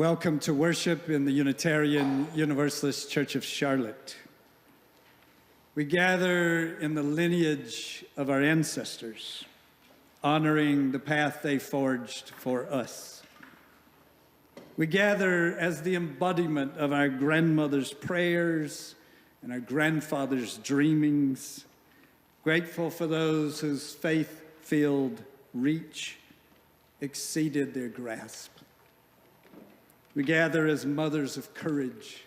Welcome to worship in the Unitarian Universalist Church of Charlotte. We gather in the lineage of our ancestors, honoring the path they forged for us. We gather as the embodiment of our grandmother's prayers and our grandfather's dreamings, grateful for those whose faith-filled reach exceeded their grasp. We gather as mothers of courage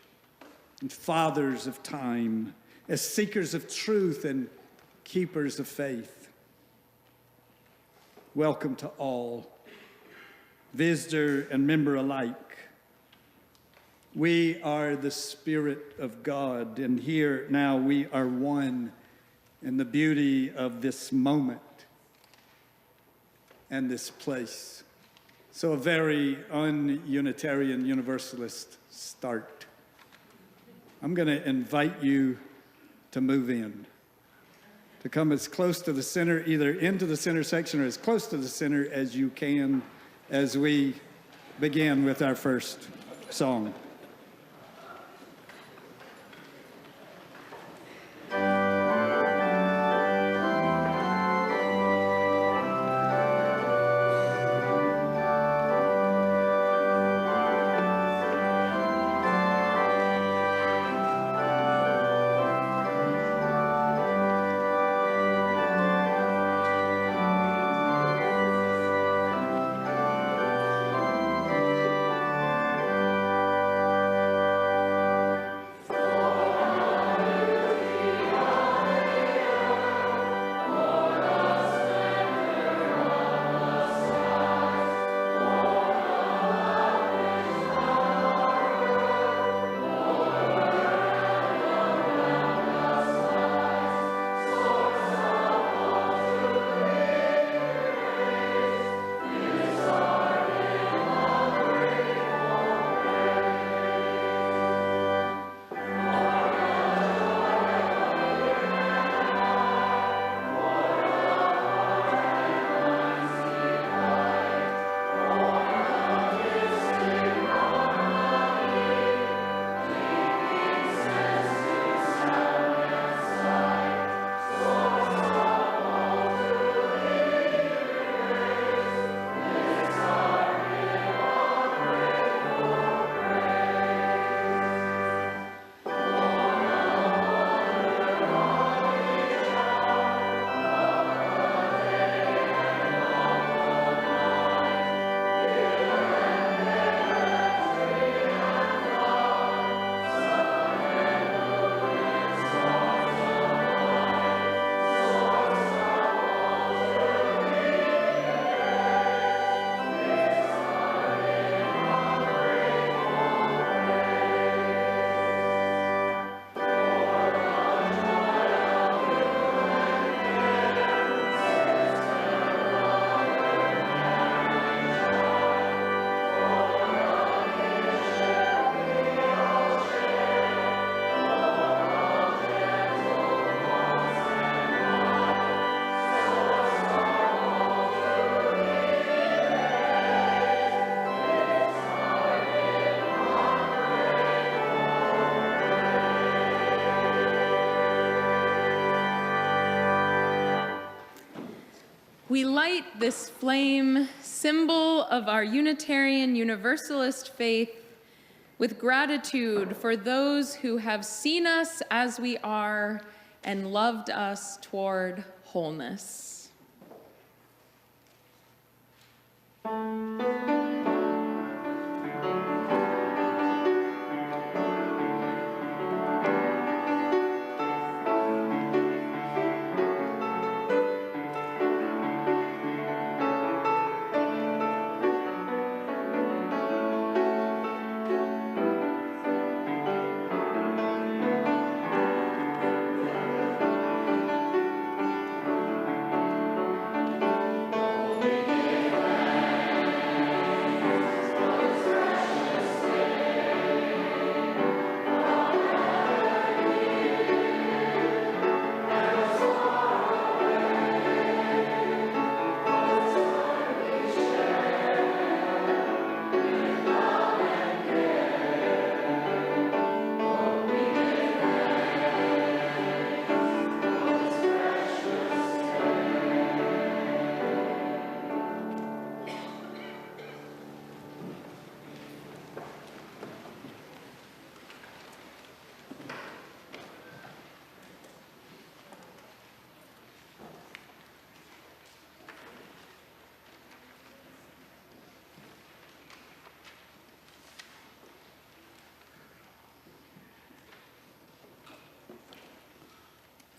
and fathers of time, as seekers of truth and keepers of faith. Welcome to all, visitor and member alike. We are the Spirit of God, and here now we are one in the beauty of this moment and this place. So a very un-Unitarian Universalist start. I'm going to invite you to move in, to come as close to the center, either into the center section or as close to the center as you can as we begin with our first song. We light this flame, symbol of our Unitarian Universalist faith, with gratitude for those who have seen us as we are and loved us toward wholeness.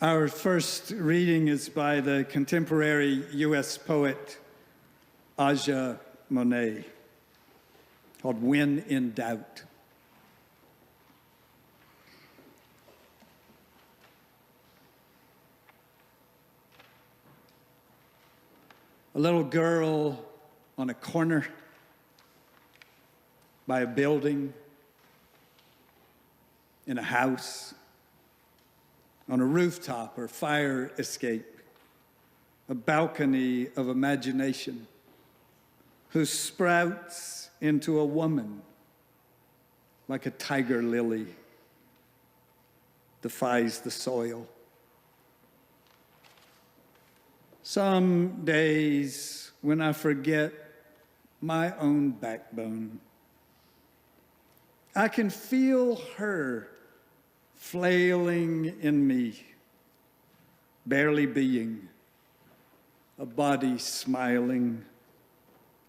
Our first reading is by the contemporary U.S. poet Aja Monet, called When in Doubt. A little girl on a corner by a building, in a house, on a rooftop or fire escape, a balcony of imagination, who sprouts into a woman like a tiger lily, defies the soil. Some days when I forget my own backbone, I can feel her flailing in me, barely being, a body smiling.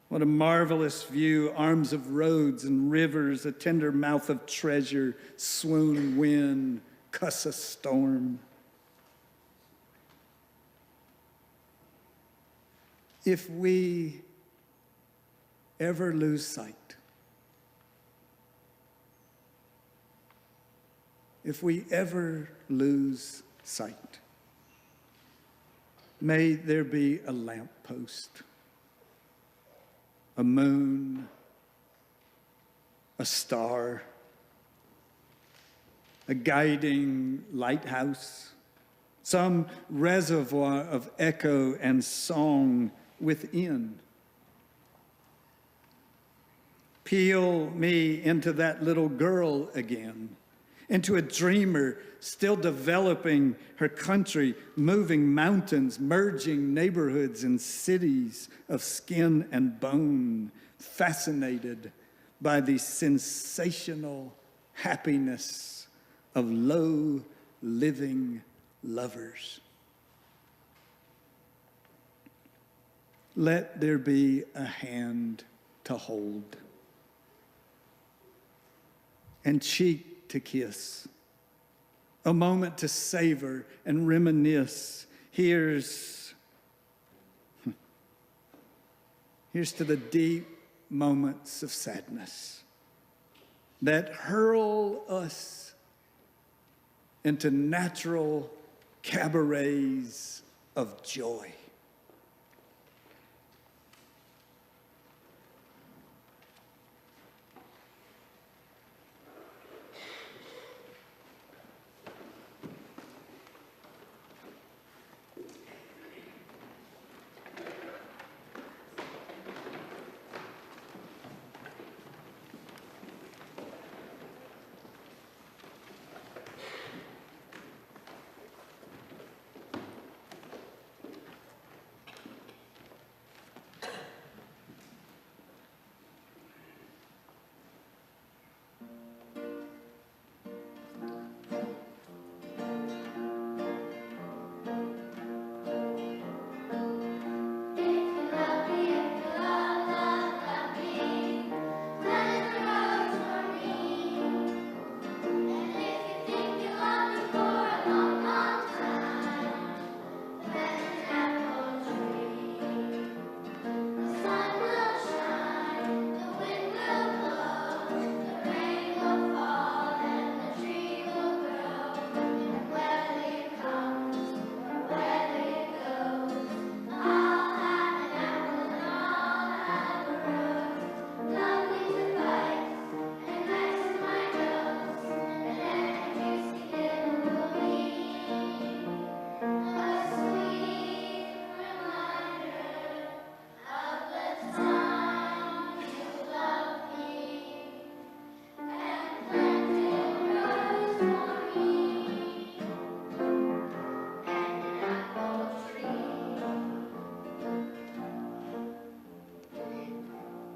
What a marvelous view, arms of roads and rivers, a tender mouth of treasure, swoon wind, cuss a storm. If we ever lose sight, if we ever lose sight, may there be a lamppost, a moon, a star, a guiding lighthouse, some reservoir of echo and song within. Peel me into that little girl again, into a dreamer still developing her country, moving mountains, merging neighborhoods and cities of skin and bone, fascinated by the sensational happiness of low living lovers. Let there be a hand to hold and cheek to kiss, a moment to savor and reminisce. Here's to the deep moments of sadness that hurl us into natural cabarets of joy.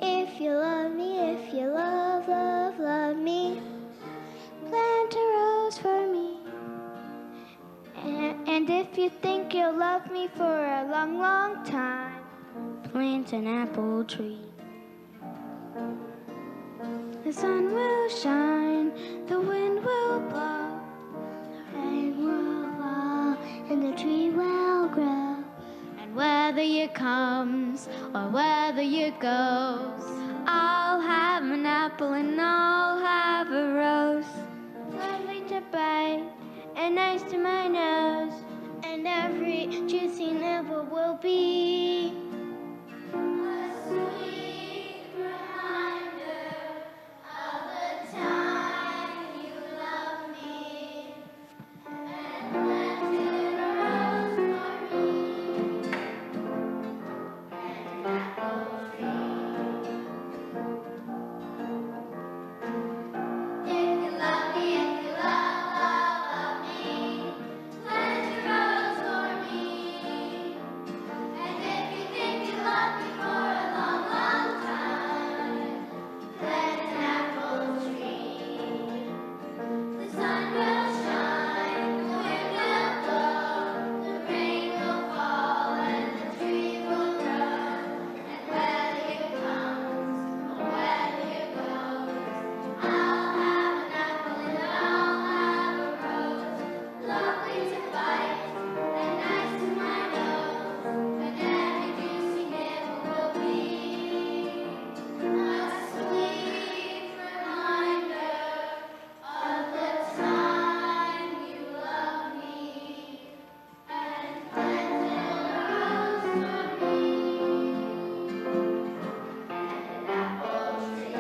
If you love me, if you love me, plant a rose for me. And if you think you'll love me for a long, long time, plant an apple tree. The sun will shine, the wind will blow, the rain will fall, you comes or whether you goes. I'll have an apple and I'll have a rose. Lovely to bite and nice to my nose. And every juicy nibble will be a sweet reminder of the time you loved me and planted a rose for me and an apple tree. If you love me, if you love me, plant a rose for me. And if you think you love me for a long, long time, plant an apple tree. The sun will shine, the wind will blow, the rain will fall, and the tree will grow. And whether you comes or whether you goes, I'll have an apple and I'll have a rose, lovely to bite and nice to my nose. And every juicy nibble will be a sweet reminder of the time you loved me and planted a rose for me and an apple tree.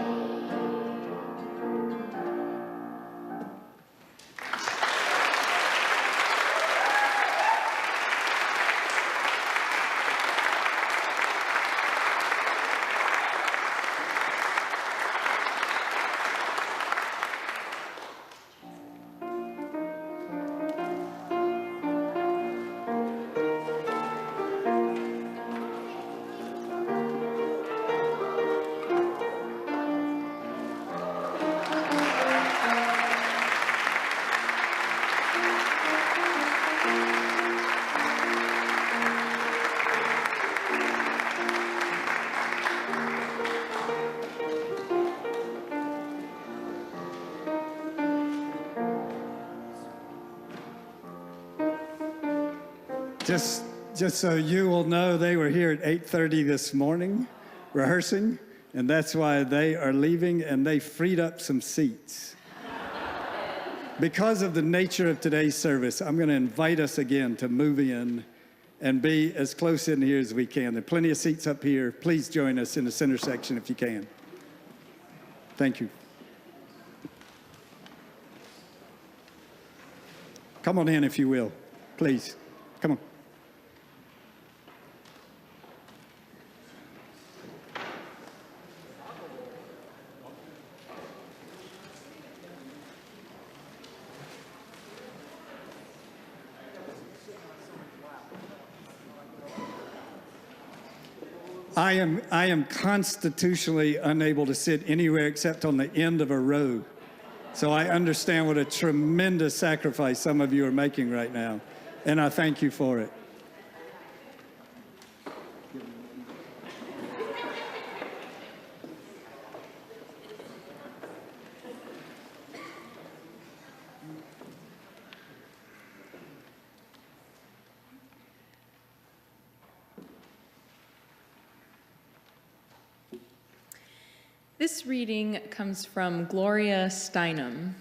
Just so you will know, they were here at 8:30 this morning rehearsing, and that's why they are leaving, and they freed up some seats. Because of the nature of today's service, I'm going to invite us again to move in and be as close in here as we can. There are plenty of seats up here. Please join us in the center section if you can. Thank you. Come on in if you will, please. Come on. I am constitutionally unable to sit anywhere except on the end of a row. So I understand what a tremendous sacrifice some of you are making right now, and I thank you for it. This reading comes from Gloria Steinem.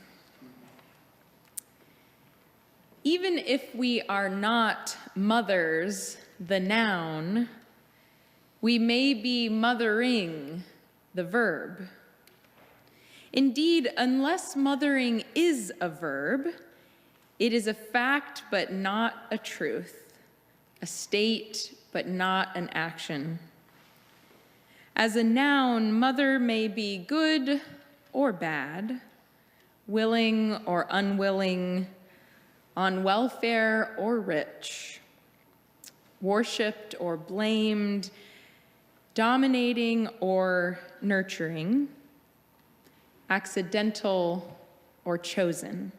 Even if we are not mothers, the noun, we may be mothering, the verb. Indeed, unless mothering is a verb, it is a fact but not a truth, a state but not an action. As a noun, mother may be good or bad, willing or unwilling, on welfare or rich, worshipped or blamed, dominating or nurturing, accidental or chosen.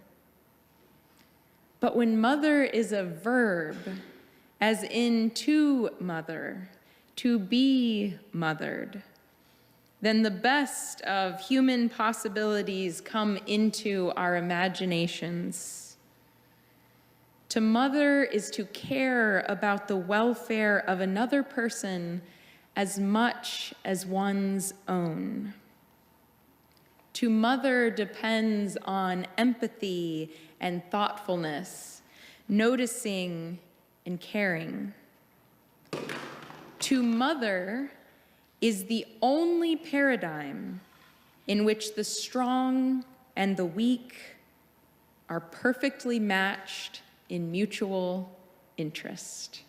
But when mother is a verb, as in to mother, to be mothered, then the best of human possibilities come into our imaginations. To mother is to care about the welfare of another person as much as one's own. To mother depends on empathy and thoughtfulness, noticing and caring. To mother is the only paradigm in which the strong and the weak are perfectly matched in mutual interest.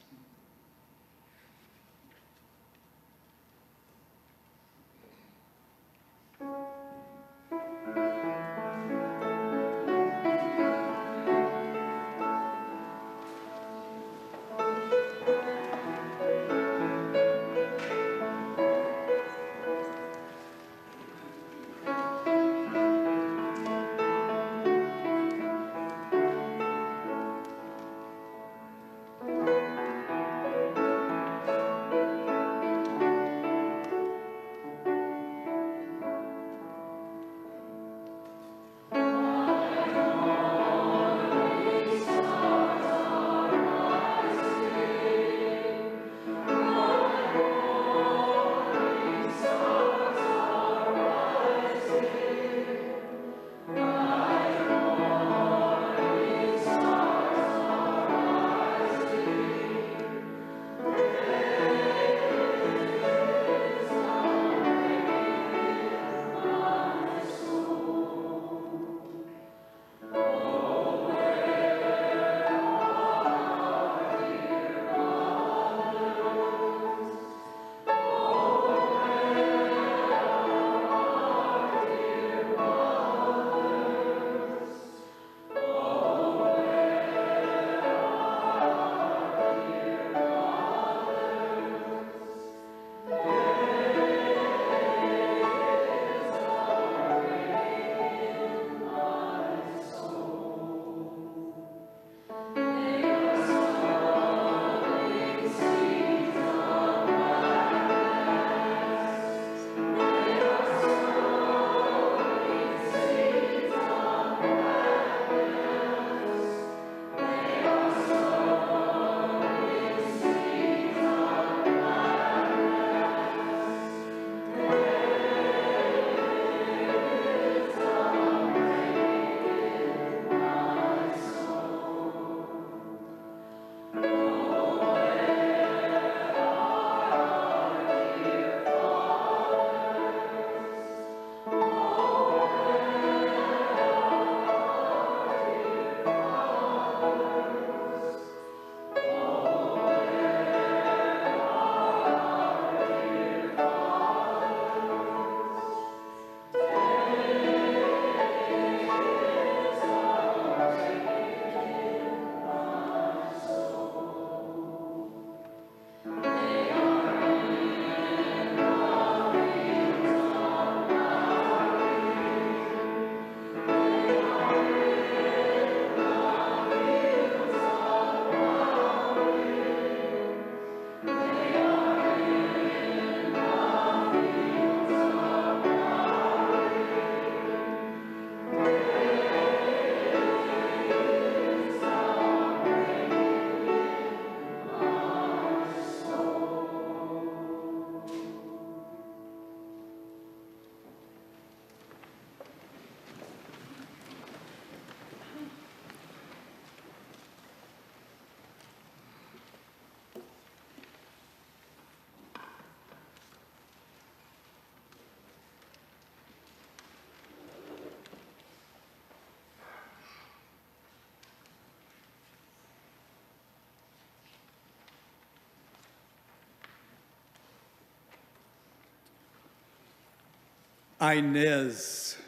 Inez.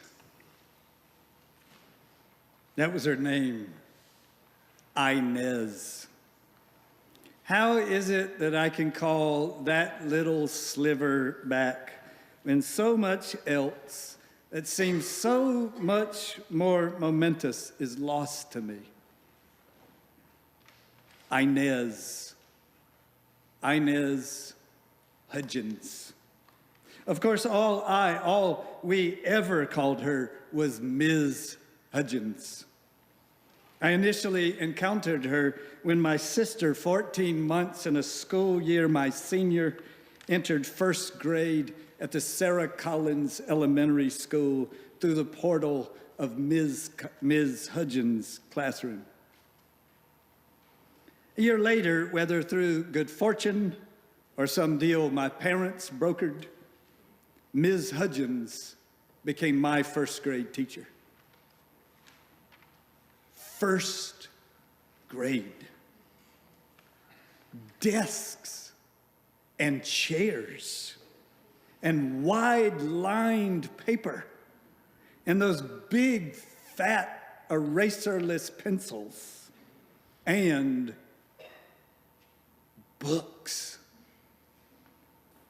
That was her name, Inez. How is it that I can call that little sliver back when so much else that seems so much more momentous is lost to me? Inez Hudgens. Of course, all we ever called her was Ms. Hudgens. I initially encountered her when my sister, 14 months in a school year, my senior, entered first grade at the Sarah Collins Elementary School through the portal of Ms. Hudgens' classroom. A year later, whether through good fortune or some deal my parents brokered, Ms. Hudgens became my first grade teacher. First grade. Desks and chairs and wide-lined paper and those big, fat, eraserless pencils and books.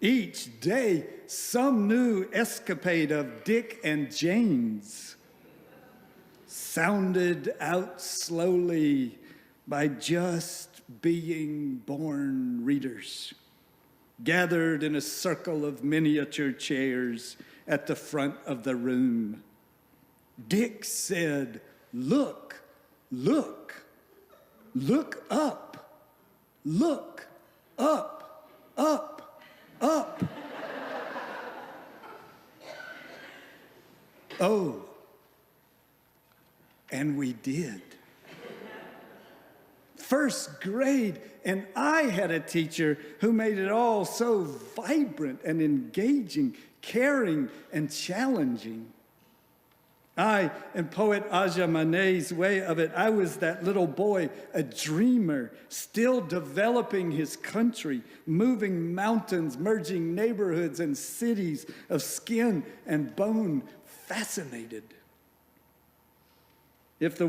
Each day, some new escapade of Dick and Jane's sounded out slowly by just being born readers, gathered in a circle of miniature chairs at the front of the room. Dick said, "Look, look, look up, look up, up, up." Oh, and we did. First grade, and I had a teacher who made it all so vibrant and engaging, caring and challenging. In poet Aja Manet's way of it, I was that little boy, a dreamer, still developing his country, moving mountains, merging neighborhoods and cities of skin and bone, fascinated. If the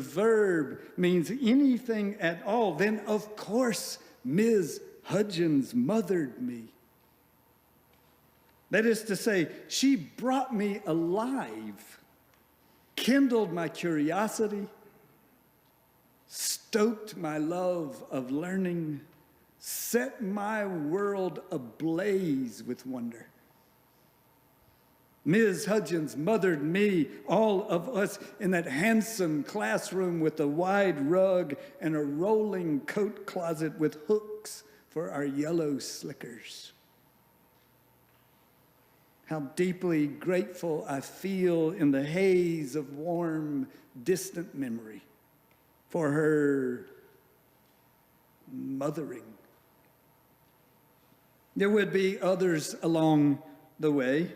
verb means anything at all, then of course Ms. Hudgens mothered me. That is to say, she brought me alive, kindled my curiosity, stoked my love of learning, set my world ablaze with wonder. Ms. Hudgens mothered me, all of us, in that handsome classroom with a wide rug and a rolling coat closet with hooks for our yellow slickers. How deeply grateful I feel in the haze of warm, distant memory for her mothering. There would be others along the way.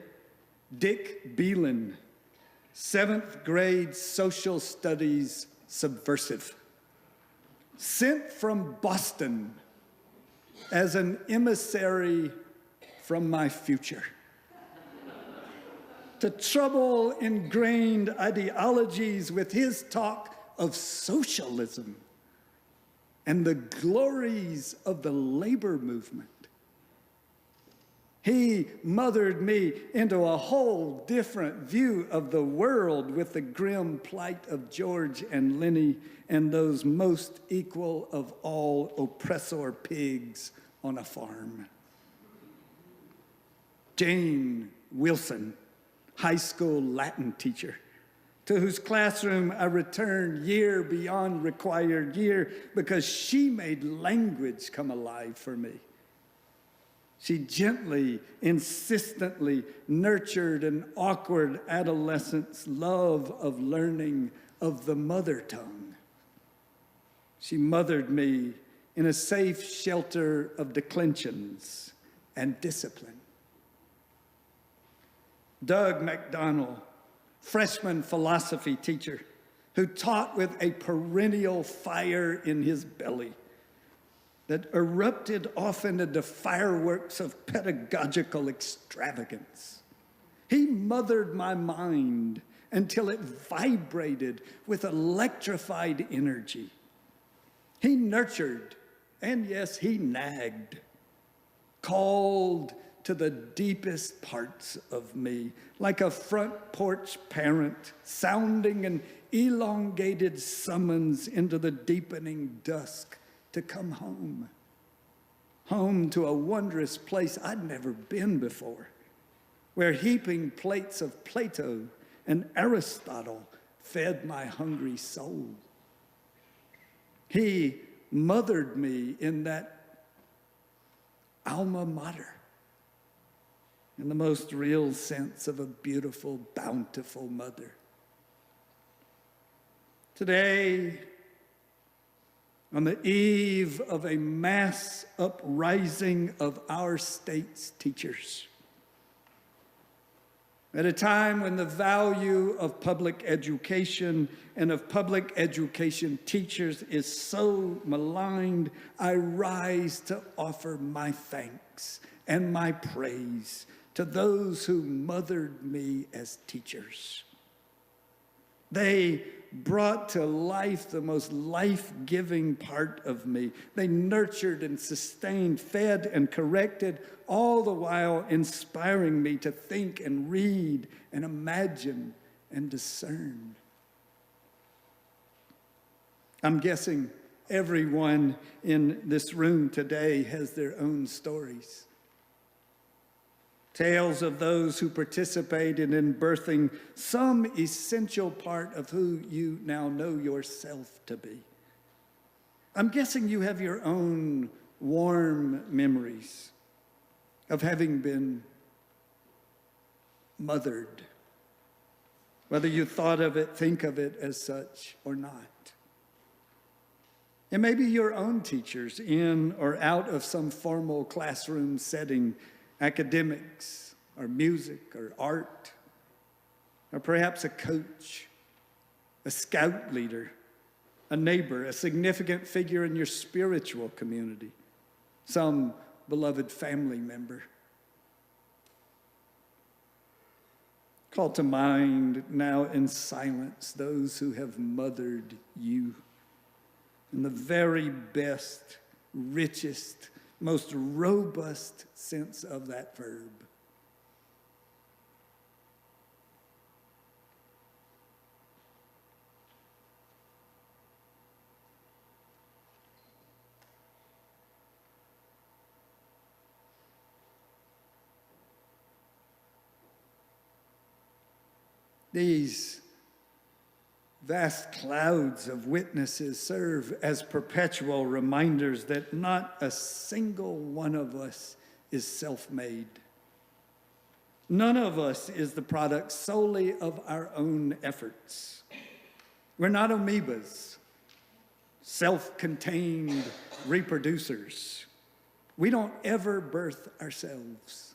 Dick Beelan, 7th grade social studies subversive, sent from Boston as an emissary from my future to trouble ingrained ideologies with his talk of socialism and the glories of the labor movement. He mothered me into a whole different view of the world with the grim plight of George and Lenny and those most equal of all oppressor pigs on a farm. Jane Wilson, high school Latin teacher, to whose classroom I returned year beyond required year because she made language come alive for me. She gently, insistently nurtured an awkward adolescent's love of learning of the mother tongue. She mothered me in a safe shelter of declensions and discipline. Doug McDonald, freshman philosophy teacher, who taught with a perennial fire in his belly that erupted often into fireworks of pedagogical extravagance. He mothered my mind until it vibrated with electrified energy. He nurtured, and yes, he nagged, called to the deepest parts of me, like a front porch parent sounding an elongated summons into the deepening dusk to come home. Home to a wondrous place I'd never been before, where heaping plates of Plato and Aristotle fed my hungry soul. He mothered me in that alma mater, in the most real sense of a beautiful, bountiful mother. Today, on the eve of a mass uprising of our state's teachers, at a time when the value of public education and of public education teachers is so maligned, I rise to offer my thanks and my praise to those who mothered me as teachers. They brought to life the most life-giving part of me. They nurtured and sustained, fed and corrected, all the while inspiring me to think and read and imagine and discern. I'm guessing everyone in this room today has their own stories. Tales of those who participated in birthing some essential part of who you now know yourself to be. I'm guessing you have your own warm memories of having been mothered, whether you thought of it, think of it as such or not. And maybe your own teachers in or out of some formal classroom setting, academics or music or art, or perhaps a coach, a scout leader, a neighbor, a significant figure in your spiritual community, some beloved family member. Call to mind now in silence those who have mothered you in the very best, richest, most robust sense of that verb. These vast clouds of witnesses serve as perpetual reminders that not a single one of us is self-made. None of us is the product solely of our own efforts. We're not amoebas, self-contained reproducers. We don't ever birth ourselves.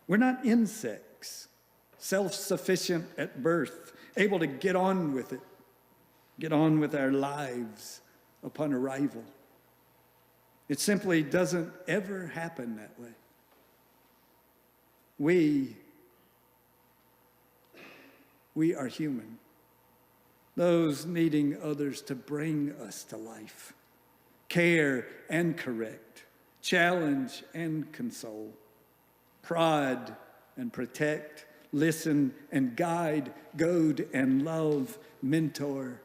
We're not insects, self-sufficient at birth, able to get on with it, get on with our lives upon arrival. It simply doesn't ever happen that way. We are human, those needing others to bring us to life, care and correct, challenge and console, prod and protect, listen and guide, goad and love, mentor,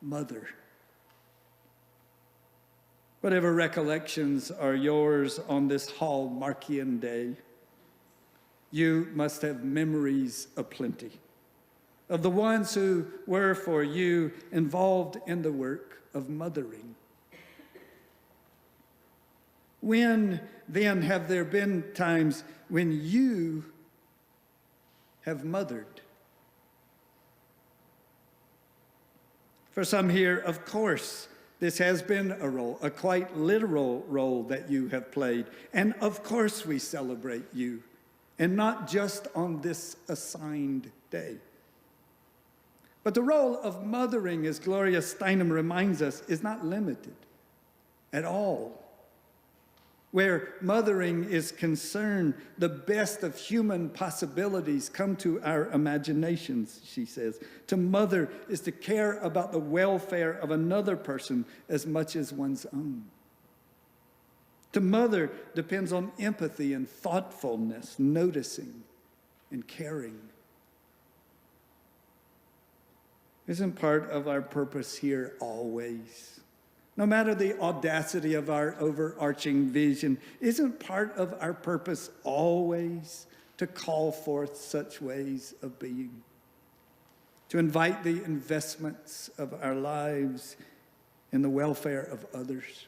mother. Whatever recollections are yours on this Hallmarkian day, you must have memories aplenty of the ones who were for you involved in the work of mothering. When then have there been times when you have mothered? For some here, of course, this has been a role, a quite literal role that you have played. And of course we celebrate you, and not just on this assigned day. But the role of mothering, as Gloria Steinem reminds us, is not limited at all. Where mothering is concerned, the best of human possibilities come to our imaginations, she says. To mother is to care about the welfare of another person as much as one's own. To mother depends on empathy and thoughtfulness, noticing and caring. Isn't part of our purpose here always? No matter the audacity of our overarching vision, isn't part of our purpose always to call forth such ways of being? to invite the investments of our lives in the welfare of others,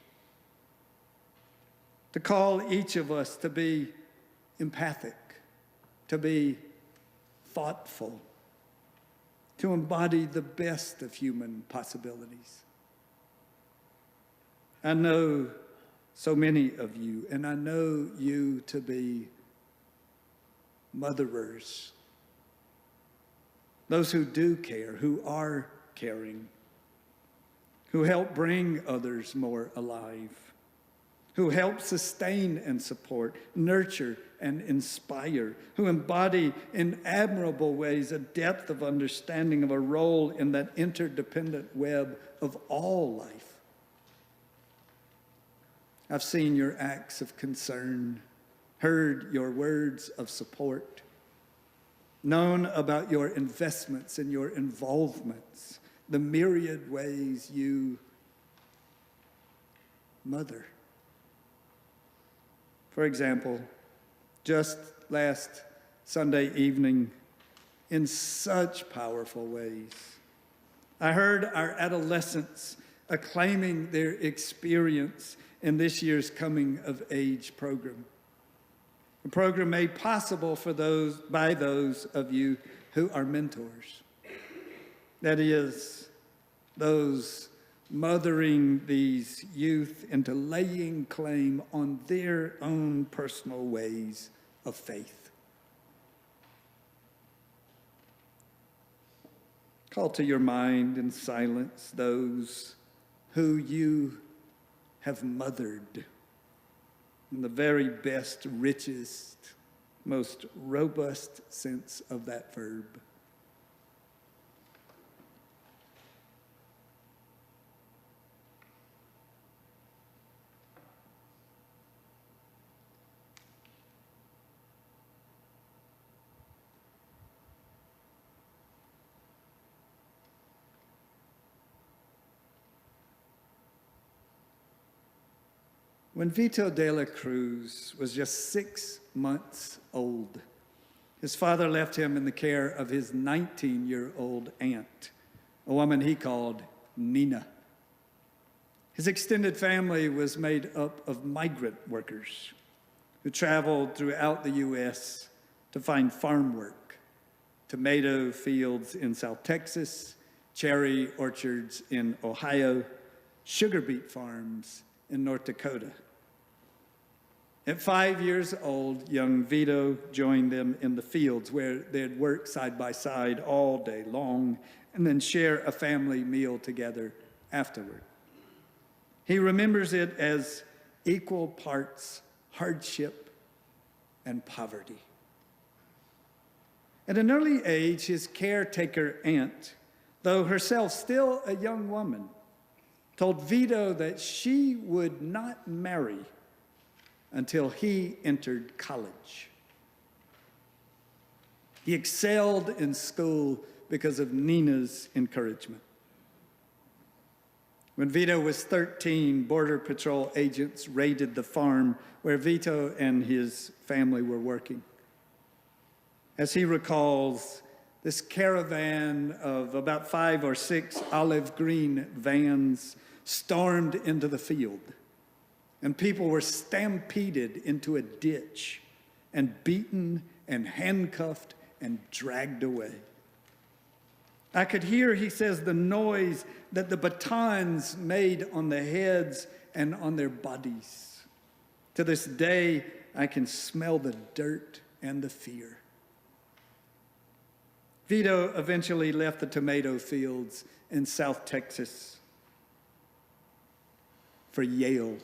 to call each of us to be empathic, to be thoughtful, to embody the best of human possibilities. I know so many of you, and I know you to be motherers, those who do care, who are caring, who help bring others more alive, who help sustain and support, nurture and inspire, who embody in admirable ways a depth of understanding of a role in that interdependent web of all life. I've seen your acts of concern, heard your words of support, known about your investments and your involvements, the myriad ways you mother. For example, just last Sunday evening, in such powerful ways, I heard our adolescents acclaiming their experience in this year's Coming of Age program. A program made possible by those of you who are mentors. That is, those mothering these youth into laying claim on their own personal ways of faith. Call to your mind in silence those who you have mothered in the very best, richest, most robust sense of that verb. When Vito de la Cruz was just 6 months old, his father left him in the care of his 19-year-old aunt, a woman he called Nina. His extended family was made up of migrant workers who traveled throughout the U.S. to find farm work, tomato fields in South Texas, cherry orchards in Ohio, sugar beet farms in North Dakota. At 5 years old, young Vito joined them in the fields where they'd work side by side all day long and then share a family meal together afterward. He remembers it as equal parts hardship and poverty. At an early age, his caretaker aunt, though herself still a young woman, told Vito that she would not marry until he entered college. He excelled in school because of Nina's encouragement. When Vito was 13, Border Patrol agents raided the farm where Vito and his family were working. As he recalls, this caravan of about 5 or 6 olive green vans stormed into the field, and people were stampeded into a ditch and beaten and handcuffed and dragged away. I could hear, he says, the noise that the batons made on the heads and on their bodies. To this day, I can smell the dirt and the fear. Vito eventually left the tomato fields in South Texas for Yale,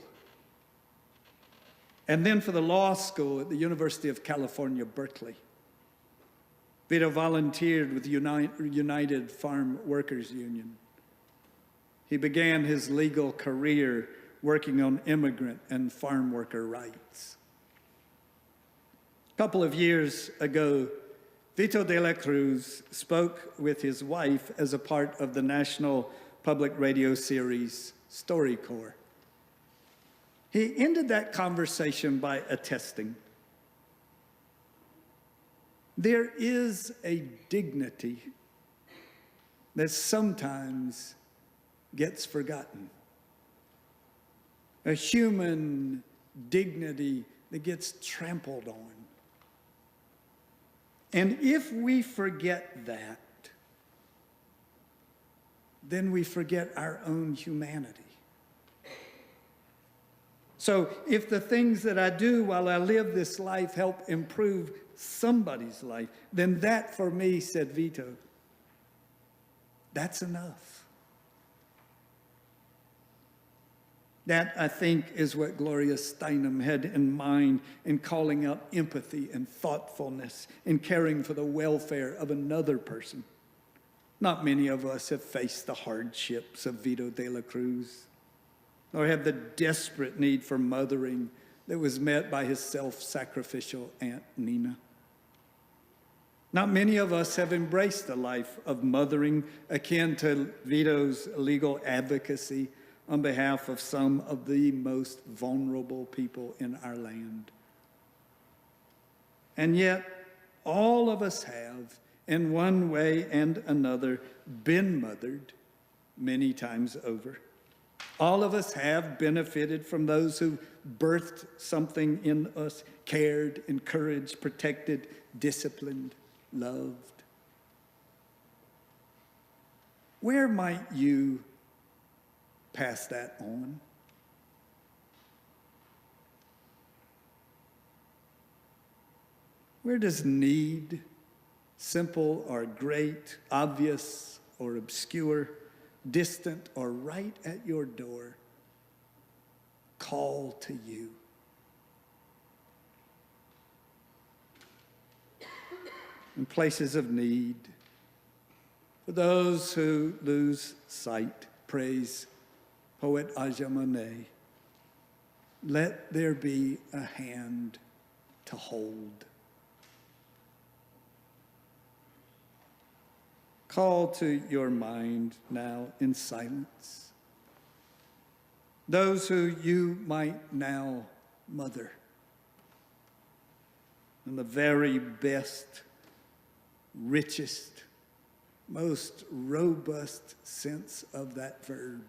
and then for the law school at the University of California, Berkeley. Vito volunteered with the United Farm Workers Union. He began his legal career working on immigrant and farm worker rights. A couple of years ago, Vito de la Cruz spoke with his wife as a part of the national public radio series StoryCorps. He ended that conversation by attesting, "There is a dignity that sometimes gets forgotten. A human dignity that gets trampled on. And if we forget that, then we forget our own humanity. So if the things that I do while I live this life help improve somebody's life, then that for me, said Vito, that's enough. That, I think, is what Gloria Steinem had in mind in calling out empathy and thoughtfulness in caring for the welfare of another person. Not many of us have faced the hardships of Vito de la Cruz, nor have the desperate need for mothering that was met by his self-sacrificial Aunt Nina. Not many of us have embraced the life of mothering akin to Vito's legal advocacy on behalf of some of the most vulnerable people in our land. And yet, all of us have, in one way and another, been mothered many times over. All of us have benefited from those who birthed something in us, cared, encouraged, protected, disciplined, loved. Where might you pass that on? Where does need, simple or great, obvious or obscure, distant or right at your door, call to you? In places of need, for those who lose sight, praise poet Aja Monet, let there be a hand to hold. Call to your mind now in silence those who you might now mother in the very best, richest, most robust sense of that verb.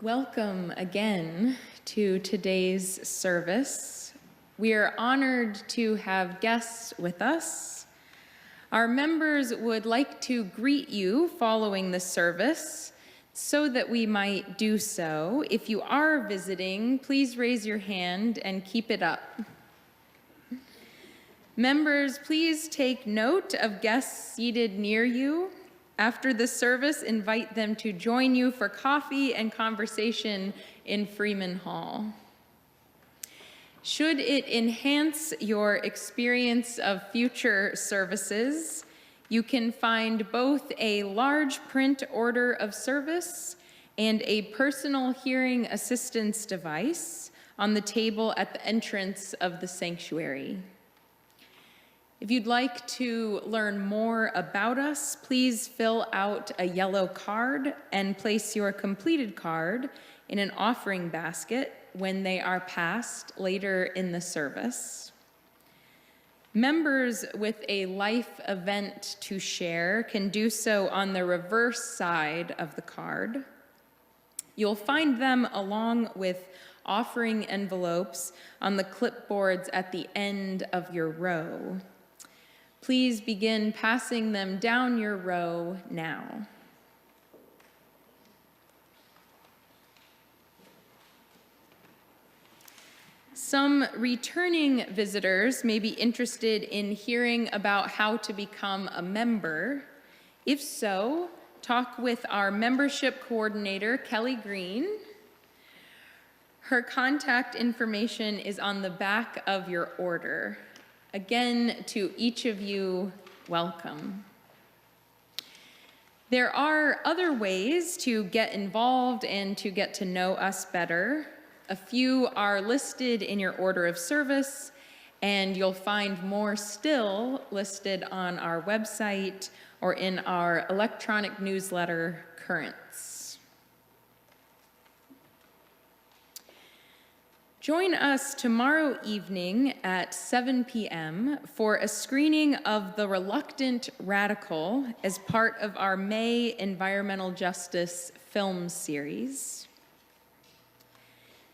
Welcome again to today's service. We are honored to have guests with us. Our members would like to greet you following the service so that we might do so. If you are visiting, please raise your hand and keep it up. Members, please take note of guests seated near you. After the service, invite them to join you for coffee and conversation in Freeman Hall. Should it enhance your experience of future services, you can find both a large print order of service and a personal hearing assistance device on the table at the entrance of the sanctuary. If you'd like to learn more about us, please fill out a yellow card and place your completed card in an offering basket when they are passed later in the service. Members with a life event to share can do so on the reverse side of the card. You'll find them along with offering envelopes on the clipboards at the end of your row. Please begin passing them down your row now. Some returning visitors may be interested in hearing about how to become a member. If so, talk with our membership coordinator, Kelly Green. Her contact information is on the back of your order. Again, to each of you, welcome. There are other ways to get involved and to get to know us better. A few are listed in your order of service, and you'll find more still listed on our website or in our electronic newsletter, Currents. Join us tomorrow evening at 7 p.m. for a screening of The Reluctant Radical as part of our May Environmental Justice film series.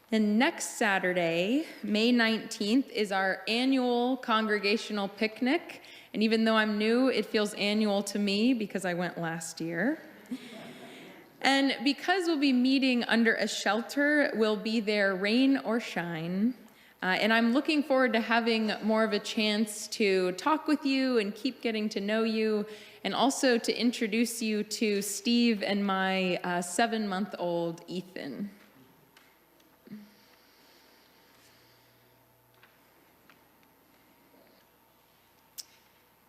Then next Saturday, May 19th, is our annual congregational picnic. And even though I'm new, it feels annual to me because I went last year. And because we'll be meeting under a shelter, we'll be there rain or shine. And I'm looking forward to having more of a chance to talk with you and keep getting to know you, and also to introduce you to Steve and my 7-month-old Ethan.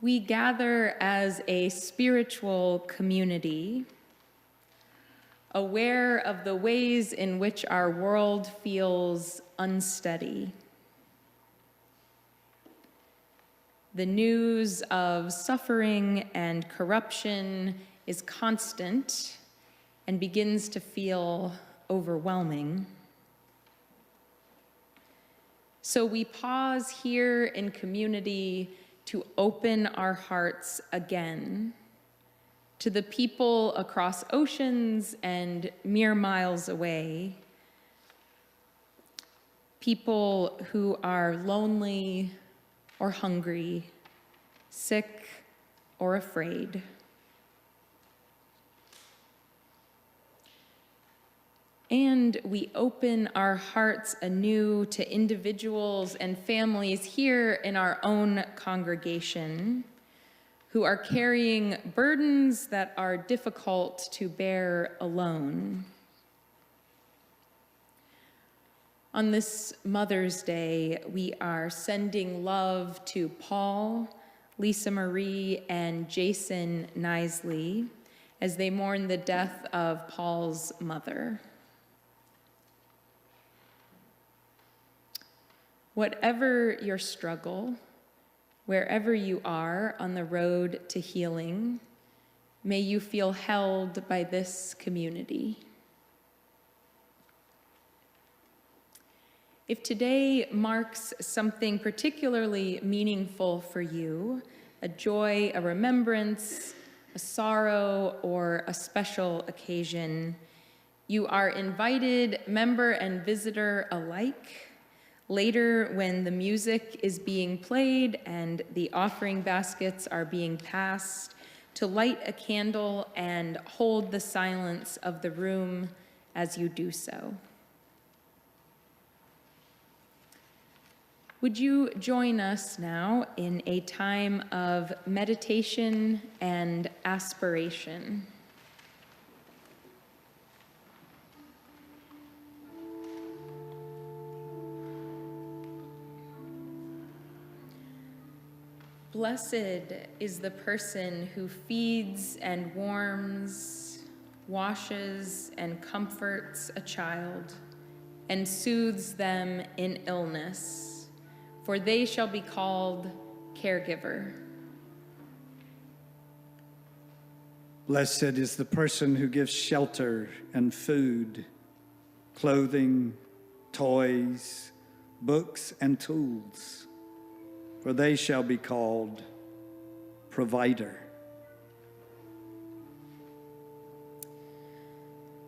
We gather as a spiritual community, aware of the ways in which our world feels unsteady. The news of suffering and corruption is constant and begins to feel overwhelming. So we pause here in community to open our hearts again to the people across oceans and mere miles away, people who are lonely or hungry, sick or afraid. And we open our hearts anew to individuals and families here in our own congregation who are carrying burdens that are difficult to bear alone. On this Mother's Day, we are sending love to Paul, Lisa Marie, and Jason Nisley as they mourn the death of Paul's mother. Whatever your struggle, wherever you are on the road to healing, may you feel held by this community. If today marks something particularly meaningful for you, a joy, a remembrance, a sorrow, or a special occasion, you are invited, member and visitor alike. Later, when the music is being played and the offering baskets are being passed, to light a candle and hold the silence of the room as you do so. Would you join us now in a time of meditation and aspiration? Blessed is the person who feeds and warms, washes and comforts a child, and soothes them in illness, for they shall be called caregiver. Blessed is the person who gives shelter and food, clothing, toys, books, and tools, for they shall be called provider.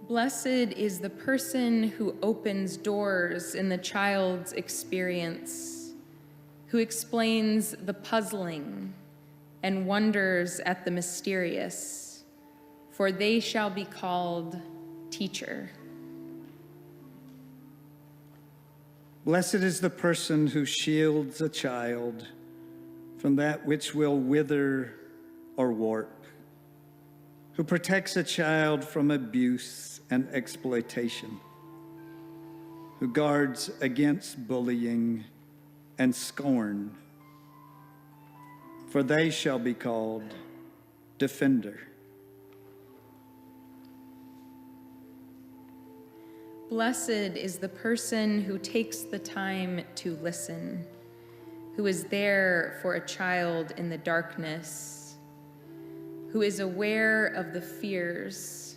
Blessed is the person who opens doors in the child's experience, who explains the puzzling and wonders at the mysterious, for they shall be called teacher. Blessed is the person who shields a child from that which will wither or warp, who protects a child from abuse and exploitation, who guards against bullying and scorn, for they shall be called defender. Blessed is the person who takes the time to listen, who is there for a child in the darkness, who is aware of the fears,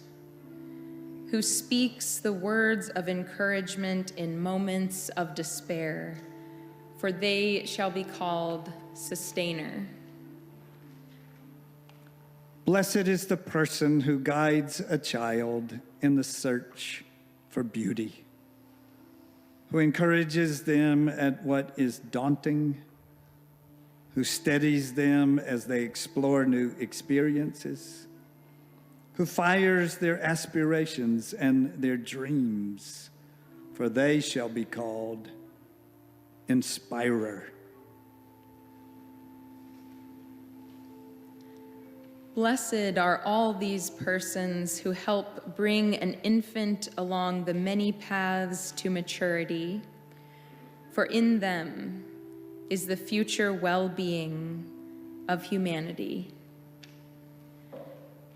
who speaks the words of encouragement in moments of despair, for they shall be called sustainer. Blessed is the person who guides a child in the search for beauty, who encourages them at what is daunting, who steadies them as they explore new experiences, who fires their aspirations and their dreams, for they shall be called inspirer. Blessed are all these persons who help bring an infant along the many paths to maturity, for in them is the future well-being of humanity.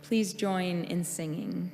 Please join in singing.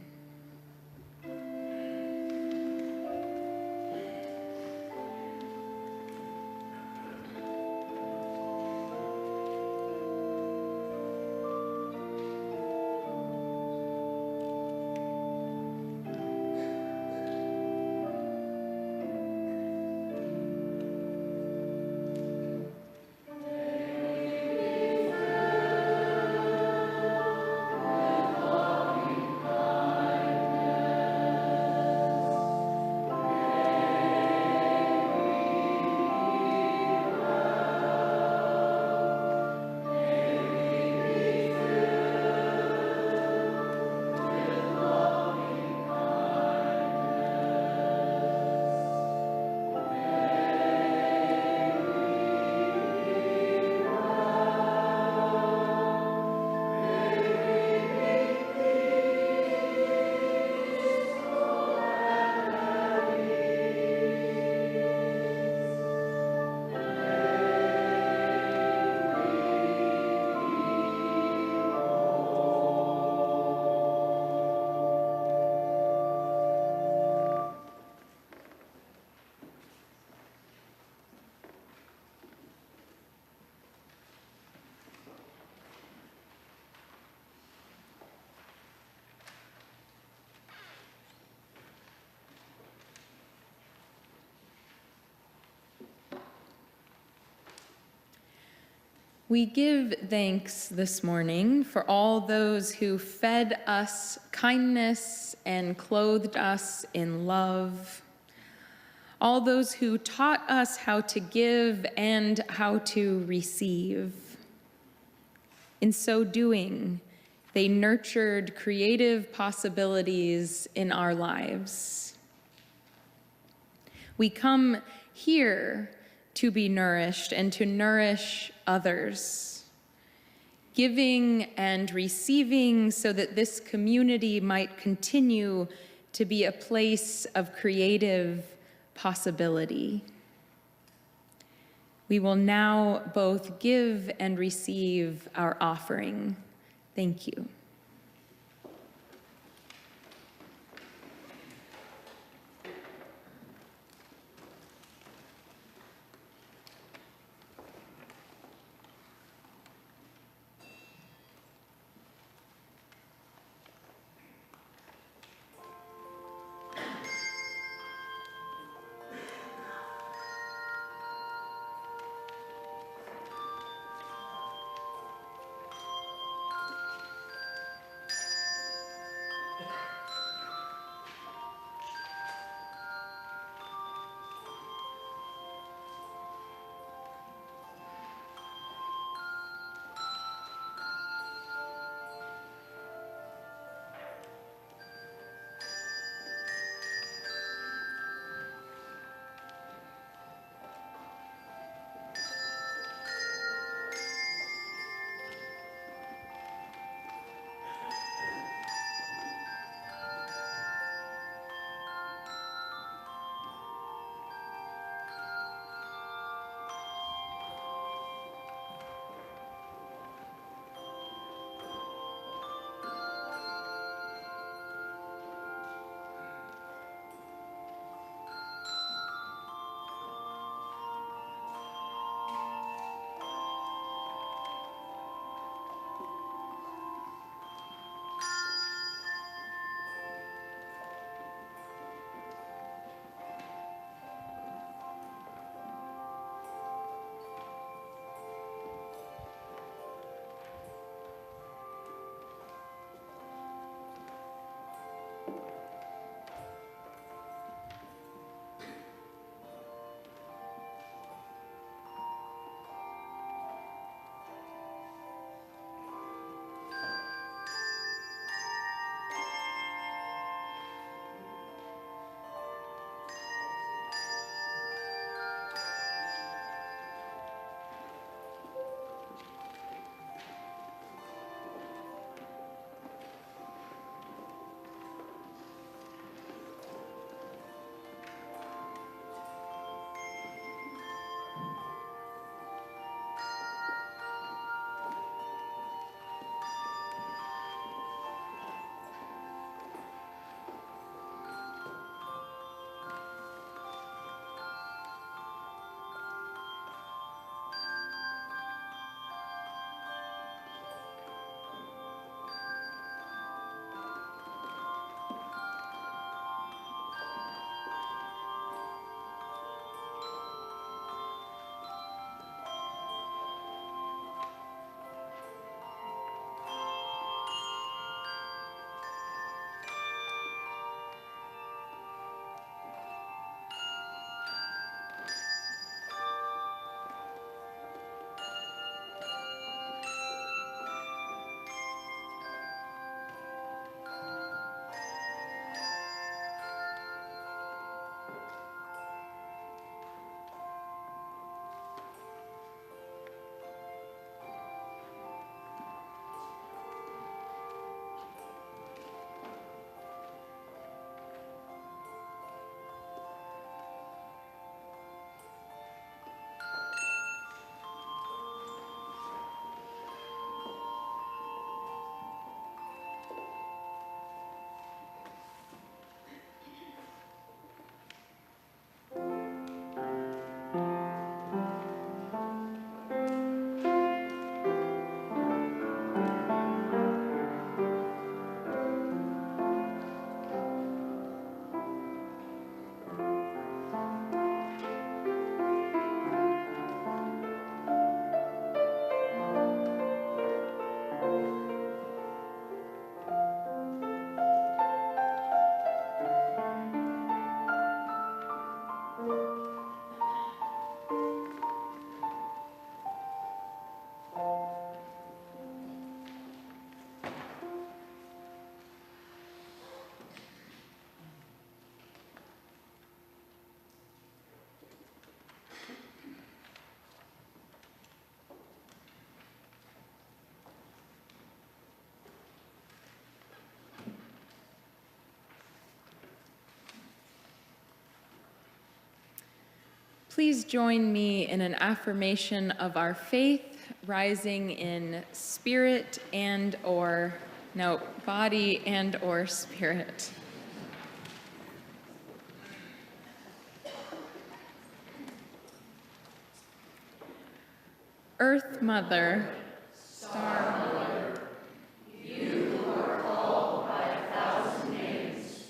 We give thanks this morning for all those who fed us kindness and clothed us in love, all those who taught us how to give and how to receive. In so doing, they nurtured creative possibilities in our lives. We come here to be nourished and to nourish others, giving and receiving so that this community might continue to be a place of creative possibility. We will now both give and receive our offering. Thank you. Please join me in an affirmation of our faith, rising in spirit body and or spirit. Earth Mother, Star Mother, you who are called by 1,000 names,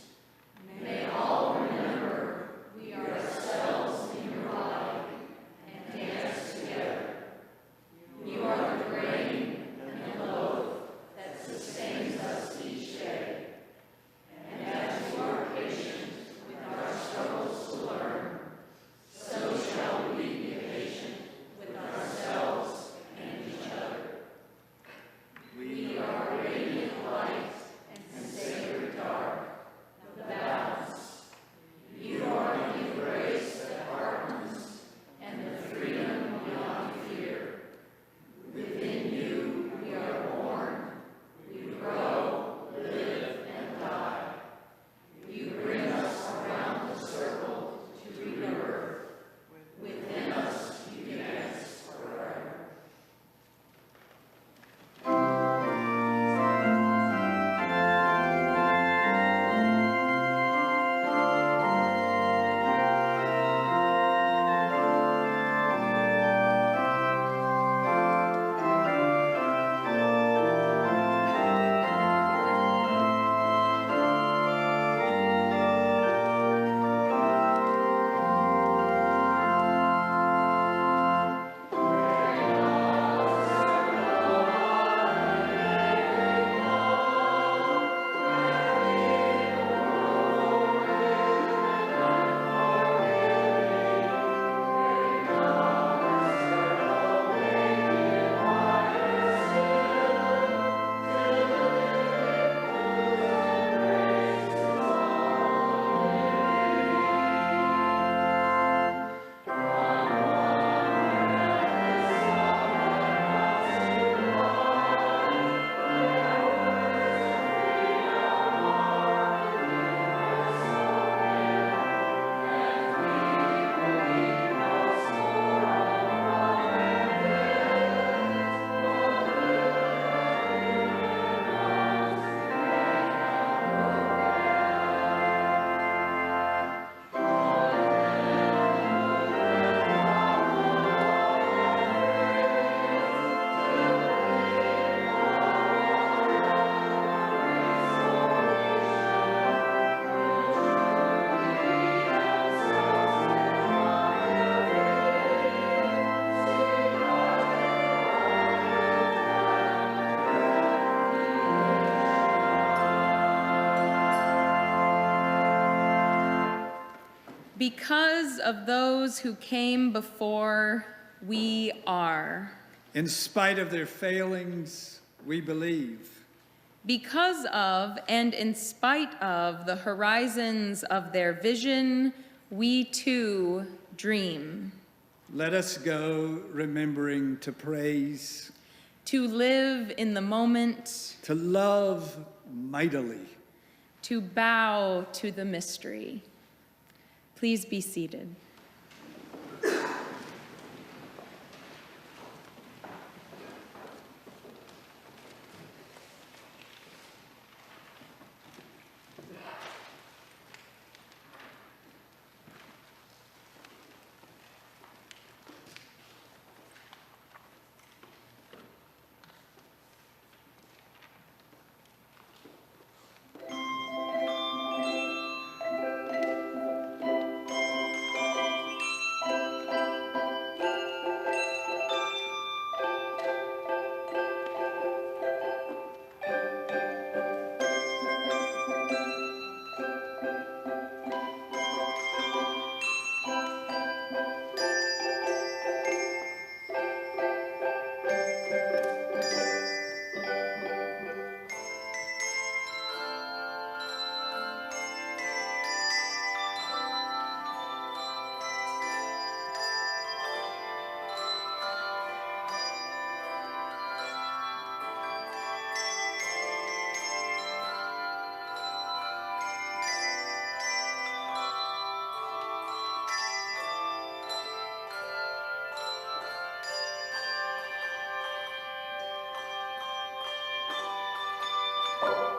may all remember we are cells in your body and dance together. You are the grain and the loaf that sustains us each day. And as you are patient with our struggles to learn, so shall we be patient with ourselves and each other. We are radiant light and sacred dark, the balance. You are the embrace that hardens and the freedom beyond fear. Within you we are born, we grow, live, and die. You bring us around the circle to rebirth. Within us you dance forever. Because of those who came before, we are. In spite of their failings, we believe. Because of and in spite of the horizons of their vision, we too dream. Let us go remembering to praise, To live in the moment, to love mightily. to bow to the mystery. Please be seated. Thank you.